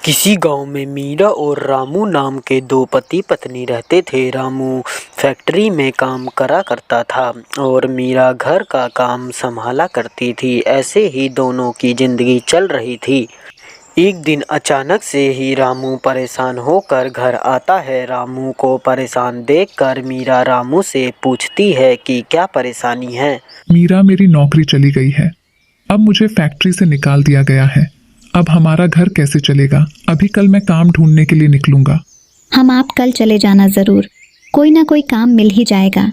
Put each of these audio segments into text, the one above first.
किसी गांव में मीरा और रामू नाम के दो पति पत्नी रहते थे। रामू फैक्ट्री में काम करा करता था और मीरा घर का काम संभाला करती थी। ऐसे ही दोनों की जिंदगी चल रही थी। एक दिन अचानक से ही रामू परेशान होकर घर आता है। रामू को परेशान देखकर मीरा रामू से पूछती है कि क्या परेशानी है। मीरा, मेरी नौकरी चली गई है। अब मुझे फैक्ट्री से निकाल दिया गया है। अब हमारा घर कैसे चलेगा? अभी कल मैं काम ढूंढने के लिए निकलूंगा। हम आप कल चले जाना जरूर, कोई ना कोई काम मिल ही जाएगा।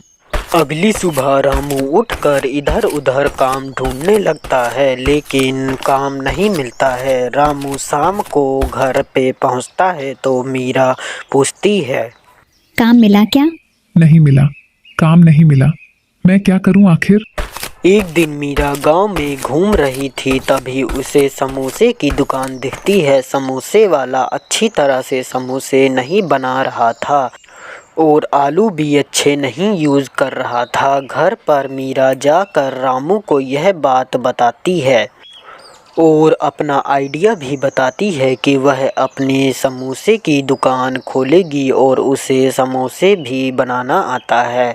अगली सुबह रामू उठकर इधर उधर काम ढूंढने लगता है, लेकिन काम नहीं मिलता है। रामू शाम को घर पे पहुंचता है तो मीरा पूछती है, काम मिला क्या? नहीं मिला, काम नहीं मिला। मैं क्या करूं आखिर? एक दिन मीरा गांव में घूम रही थी, तभी उसे समोसे की दुकान दिखती है। समोसे वाला अच्छी तरह से समोसे नहीं बना रहा था और आलू भी अच्छे नहीं यूज़ कर रहा था। घर पर मीरा जाकर रामू को यह बात बताती है और अपना आइडिया भी बताती है कि वह अपने समोसे की दुकान खोलेगी और उसे समोसे भी बनाना आता है।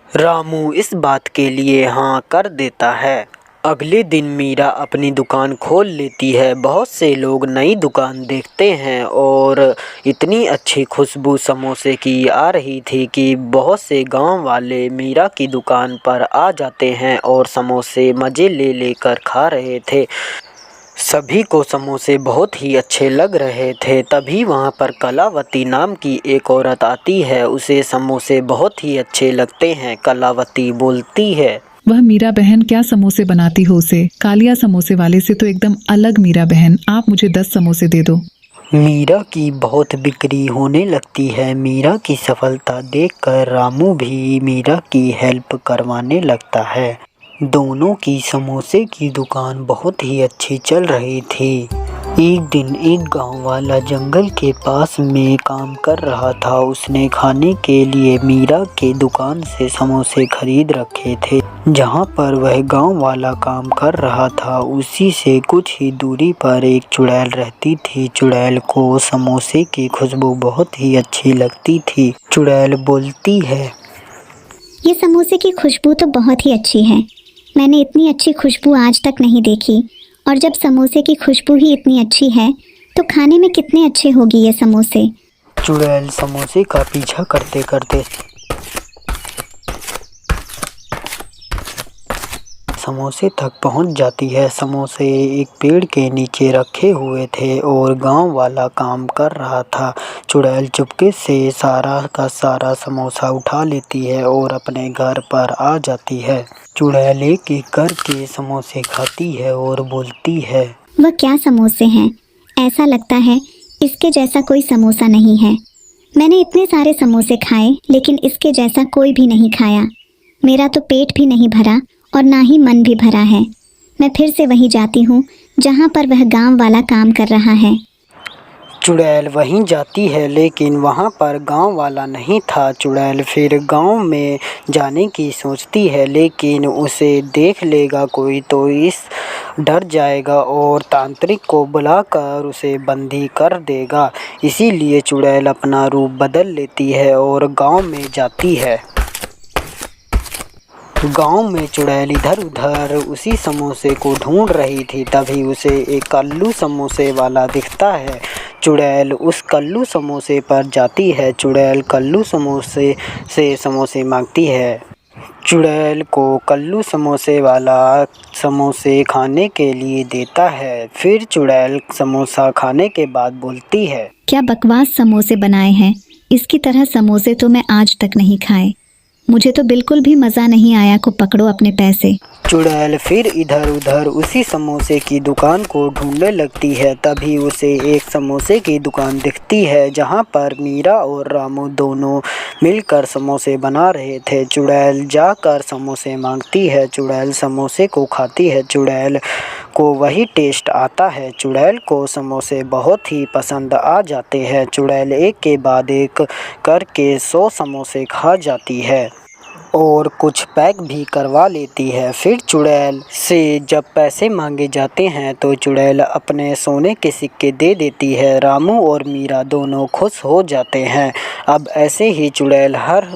रामू इस बात के लिए हाँ कर देता है। अगले दिन मीरा अपनी दुकान खोल लेती है। बहुत से लोग नई दुकान देखते हैं और इतनी अच्छी खुशबू समोसे की आ रही थी कि बहुत से गांव वाले मीरा की दुकान पर आ जाते हैं और समोसे मज़े ले लेकर खा रहे थे। सभी को समोसे बहुत ही अच्छे लग रहे थे। तभी वहाँ पर कलावती नाम की एक औरत आती है। उसे समोसे बहुत ही अच्छे लगते हैं। कलावती बोलती है, वह मीरा बहन क्या समोसे बनाती हो उसे, कालिया समोसे वाले से तो एकदम अलग। मीरा बहन, आप मुझे 10 समोसे दे दो। मीरा की बहुत बिक्री होने लगती है। मीरा की सफलता देखकर रामू भी मीरा की हेल्प करवाने लगता है। दोनों की समोसे की दुकान बहुत ही अच्छी चल रही थी। एक दिन एक गांव वाला जंगल के पास में काम कर रहा था। उसने खाने के लिए मीरा के दुकान से समोसे खरीद रखे थे। जहां पर वह गांव वाला काम कर रहा था, उसी से कुछ ही दूरी पर एक चुड़ैल रहती थी। चुड़ैल को समोसे की खुशबू बहुत ही अच्छी लगती थी। चुड़ैल बोलती है, ये समोसे की खुशबू तो बहुत ही अच्छी है। मैंने इतनी अच्छी खुशबू आज तक नहीं देखी, और जब समोसे की खुशबू ही इतनी अच्छी है तो खाने में कितने अच्छे होगी ये समोसे। चुड़ैल समोसे का पीछा करते करते समोसे तक पहुंच जाती है। समोसे एक पेड़ के नीचे रखे हुए थे और गांव वाला काम कर रहा था। चुड़ैल चुपके से सारा का सारा समोसा उठा लेती है और अपने घर पर आ जाती है। चुड़ैल एक एक करके समोसे खाती है और बोलती है, वह क्या समोसे हैं, ऐसा लगता है इसके जैसा कोई समोसा नहीं है। मैंने इतने सारे समोसे खाए, लेकिन इसके जैसा कोई भी नहीं खाया। मेरा तो पेट भी नहीं भरा और ना ही मन भी भरा है। मैं फिर से वहीं जाती हूँ जहाँ पर वह गांव वाला काम कर रहा है। चुड़ैल वहीं जाती है, लेकिन वहाँ पर गांव वाला नहीं था। चुड़ैल फिर गांव में जाने की सोचती है, लेकिन उसे देख लेगा कोई तो इस डर जाएगा और तांत्रिक को बुलाकर उसे बंदी कर देगा। इसीलिए चुड़ैल अपना रूप बदल लेती है और गांव में जाती है। गांव में चुड़ैल इधर उधर उसी समोसे को ढूंढ रही थी। तभी उसे एक कल्लू समोसे वाला दिखता है। चुड़ैल उस कल्लू समोसे पर जाती है। चुड़ैल कल्लू समोसे से समोसे मांगती है। चुड़ैल को कल्लू समोसे वाला समोसे खाने के लिए देता है। फिर चुड़ैल समोसा खाने के बाद बोलती है, क्या बकवास समोसे बनाए हैं, इसकी तरह समोसे तो मैं आज तक नहीं खाए। मुझे तो बिल्कुल भी मज़ा नहीं आया, को पकड़ो अपने पैसे। चुड़ैल फिर इधर उधर उसी समोसे की दुकान को ढूंढने लगती है। तभी उसे एक समोसे की दुकान दिखती है, जहां पर मीरा और रामू दोनों मिलकर समोसे बना रहे थे। चुड़ैल जाकर समोसे मांगती है। चुड़ैल समोसे को खाती है। चुड़ैल को वही टेस्ट आता है। चुड़ैल को समोसे बहुत ही पसंद आ जाते हैं। चुड़ैल एक के बाद एक करके 100 समोसे खा जाती है और कुछ पैक भी करवा लेती है। फिर चुड़ैल से जब पैसे मांगे जाते हैं तो चुड़ैल अपने सोने के सिक्के दे देती है। रामू और मीरा दोनों खुश हो जाते हैं। अब ऐसे ही चुड़ैल हर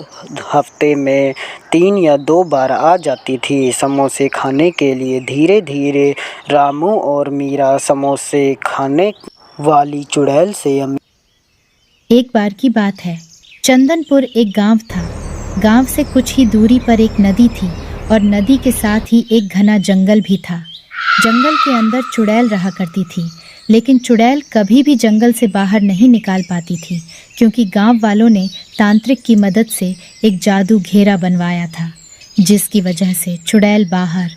हफ्ते में 3 या 2 बार आ जाती थी समोसे खाने के लिए। धीरे धीरे रामू और मीरा समोसे खाने वाली चुड़ैल से एक बार की बात है, चंदनपुर एक गांव था। गांव से कुछ ही दूरी पर एक नदी थी और नदी के साथ ही एक घना जंगल भी था। जंगल के अंदर चुड़ैल रहा करती थी, लेकिन चुड़ैल कभी भी जंगल से बाहर नहीं निकाल पाती थी, क्योंकि गांव वालों ने तांत्रिक की मदद से एक जादू घेरा बनवाया था, जिसकी वजह से चुड़ैल बाहर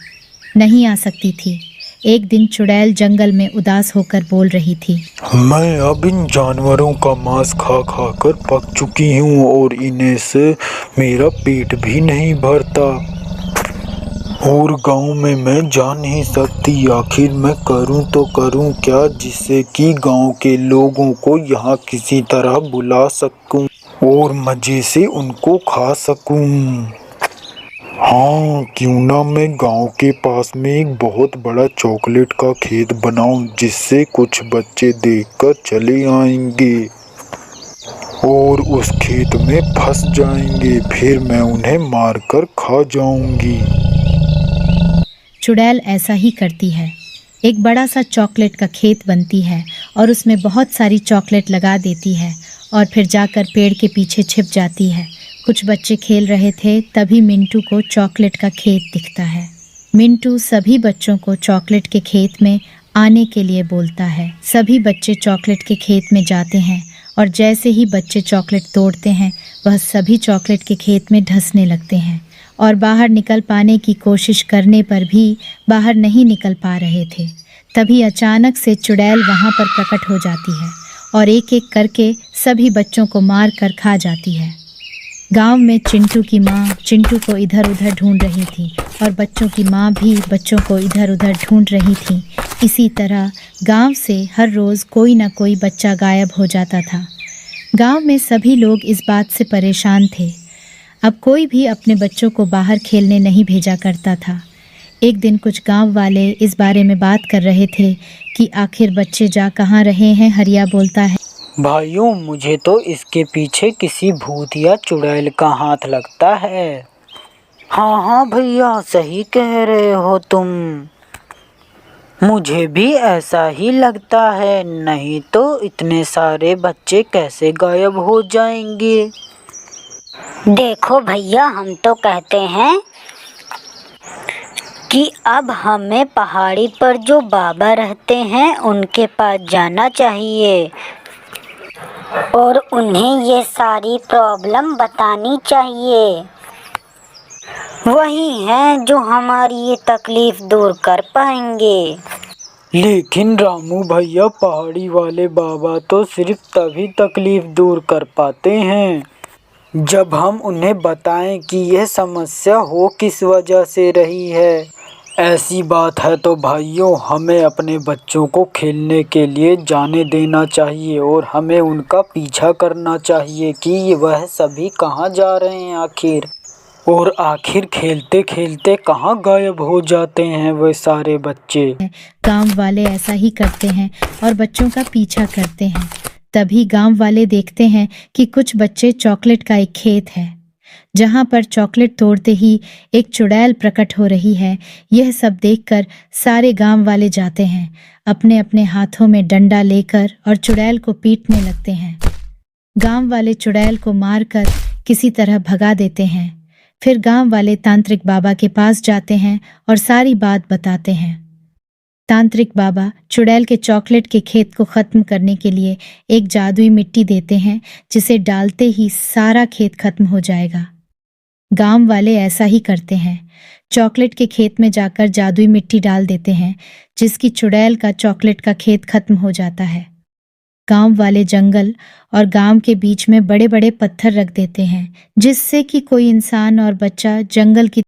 नहीं आ सकती थी। एक दिन चुड़ैल जंगल में उदास होकर बोल रही थी, मैं अब इन जानवरों का मांस खा खा कर पक चुकी हूँ और इन्हें से मेरा पेट भी नहीं भरता और गांव में मैं जा नहीं सकती। आखिर मैं करूँ तो करूँ क्या, जिससे कि गांव के लोगों को यहाँ किसी तरह बुला सकूँ और मज़े से उनको खा सकूँ। हाँ, क्यों ना मैं गांव के पास में एक बहुत बड़ा चॉकलेट का खेत बनाऊं, जिससे कुछ बच्चे देखकर चले आएंगे और उस खेत में फंस जाएंगे, फिर मैं उन्हें मारकर खा जाऊंगी। चुड़ैल ऐसा ही करती है। एक बड़ा सा चॉकलेट का खेत बनती है और उसमें बहुत सारी चॉकलेट लगा देती है और फिर जाकर पेड़ के पीछे छिप जाती है। कुछ बच्चे खेल रहे थे, तभी मिंटू को चॉकलेट का खेत दिखता है। मिंटू सभी बच्चों को चॉकलेट के खेत में आने के लिए बोलता है। सभी बच्चे चॉकलेट के खेत में जाते हैं और जैसे ही बच्चे चॉकलेट तोड़ते हैं, वह सभी चॉकलेट के खेत में धंसने लगते हैं और बाहर निकल पाने की कोशिश करने पर भी बाहर नहीं निकल पा रहे थे। तभी अचानक से चुड़ैल वहाँ पर प्रकट हो जाती है और एक एक करके सभी बच्चों को मार कर खा जाती है। गांव में चिंटू की माँ चिंटू को इधर उधर ढूंढ रही थी और बच्चों की माँ भी बच्चों को इधर उधर ढूंढ रही थी। इसी तरह गांव से हर रोज़ कोई ना कोई बच्चा गायब हो जाता था। गांव में सभी लोग इस बात से परेशान थे। अब कोई भी अपने बच्चों को बाहर खेलने नहीं भेजा करता था। एक दिन कुछ गांव वाले इस बारे में बात कर रहे थे कि आखिर बच्चे जा कहाँ रहे हैं। हरिया बोलता है, भाइयों, मुझे तो इसके पीछे किसी भूत या चुड़ैल का हाथ लगता है। हाँ हाँ भैया, सही कह रहे हो तुम। मुझे भी ऐसा ही लगता है, नहीं तो इतने सारे बच्चे कैसे गायब हो जाएंगे। देखो भैया, हम तो कहते हैं कि अब हमें पहाड़ी पर जो बाबा रहते हैं उनके पास जाना चाहिए और उन्हें ये सारी प्रॉब्लम बतानी चाहिए। वही हैं जो हमारी ये तकलीफ दूर कर पाएंगे। लेकिन रामू भैया, पहाड़ी वाले बाबा तो सिर्फ तभी तकलीफ दूर कर पाते हैं जब हम उन्हें बताएं कि यह समस्या हो किस वजह से रही है। ऐसी बात है तो भाइयों, हमें अपने बच्चों को खेलने के लिए जाने देना चाहिए और हमें उनका पीछा करना चाहिए कि वह सभी कहाँ जा रहे हैं आखिर, और आखिर खेलते खेलते कहाँ गायब हो जाते हैं वे सारे बच्चे। गांव वाले ऐसा ही करते हैं और बच्चों का पीछा करते हैं। तभी गांव वाले देखते हैं कि कुछ बच्चे चॉकलेट का एक खेत है जहां पर चॉकलेट तोड़ते ही एक चुड़ैल प्रकट हो रही है। यह सब देखकर सारे गांव वाले जाते हैं, अपने अपने हाथों में डंडा लेकर और चुड़ैल को पीटने लगते हैं। गांव वाले चुड़ैल को मारकर किसी तरह भगा देते हैं। फिर गांव वाले तांत्रिक बाबा के पास जाते हैं और सारी बात बताते हैं। तांत्रिक बाबा चुड़ैल के चॉकलेट के खेत को खत्म करने के लिए एक जादुई मिट्टी देते हैं, जिसे डालते ही सारा खेत खत्म हो जाएगा। गांव वाले ऐसा ही करते हैं, चॉकलेट के खेत में जाकर जादुई मिट्टी डाल देते हैं, जिसकी चुड़ैल का चॉकलेट का खेत खत्म हो जाता है। गांव वाले जंगल और गांव के बीच में बड़े बड़े पत्थर रख देते हैं, जिससे कि कोई इंसान और बच्चा जंगल की